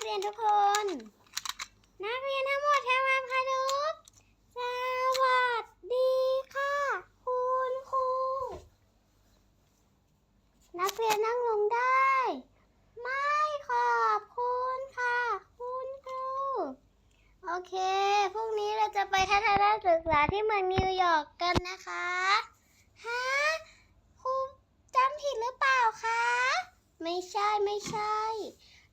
รียนทุกคน นักเรียนทั้งหมดทำความเคารพสวัสดีค่ะคุณครูนักเรียนนั่งลงได้ไม่ขอบคุณค่ะคุณครูโอเคพรุ่งนี้เราจะไปทัศนศึกษาที่เมืองนิวยอร์กกันนะคะฮะครูจำผิดหรือเปล่าคะไม่ใช่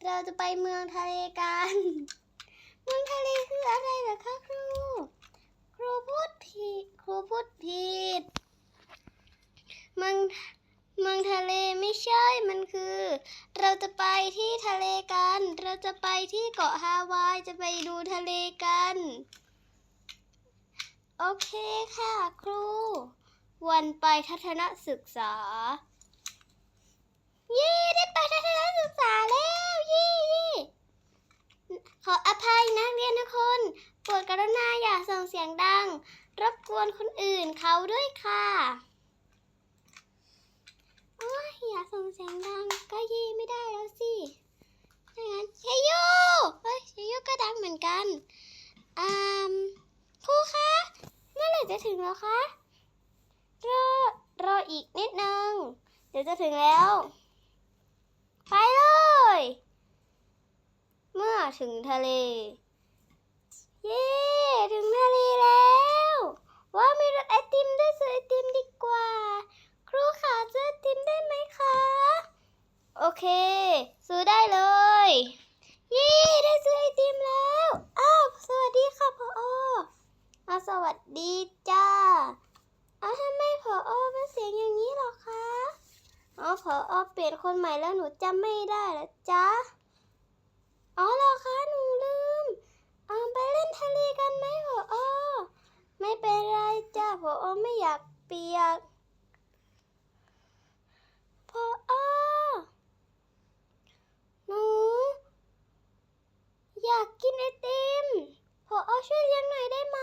เราจะไปเมืองทะเลกันเมืองทะเลคืออะไรเหรอคะครูพูดผิดเมืองทะเลไม่ใช่มันคือเราจะไปที่ทะเลกันเราจะไปที่เกาะฮาวายจะไปดูทะเลกันโอเคค่ะครูวันไปทัศนศึกษาเย้ได้ไปทัศนศึกษาแล้วเย้ขออภัยนักเรียนทุกคนโปรดกรุณาอย่าส่งเสียงดังรบกวนคนอื่นเขาด้วยค่ะอย่าส่งเสียงดังก็เย่ไม่ได้แล้วสิถ้างั้นชัยโยชัยโยก็ดังเหมือนกันครูคะเมื่อไหร่จะถึงแล้วคะรออีกนิดนึงเดี๋ยวจะถึงแล้วไปเลยเมื่อถึงทะเลเย้ถึงทะเลแล้วว้าวมีรถไอติมด้วยซื้อไอติมดีกว่าครูขาซื้อไอติมได้ไหมคะโอเคซื้อได้เลยเย้ได้ซื้อไอติมแล้วสวัสดีค่ะผอสวัสดีจ้าทำไมผอเป็นเสียงอย่างนี้หรอคะผอเปลี่ยนคนใหม่แล้วหนูจำไม่ได้แล้วจ้าเหรอคะหนูลืมไปเล่นทะเลกันไหมผอไม่เป็นไรจ้าผอไม่อยากเปียกผอหนูอยากกินไอติมผอช่วยเลี้ยงหน่อยได้ไหม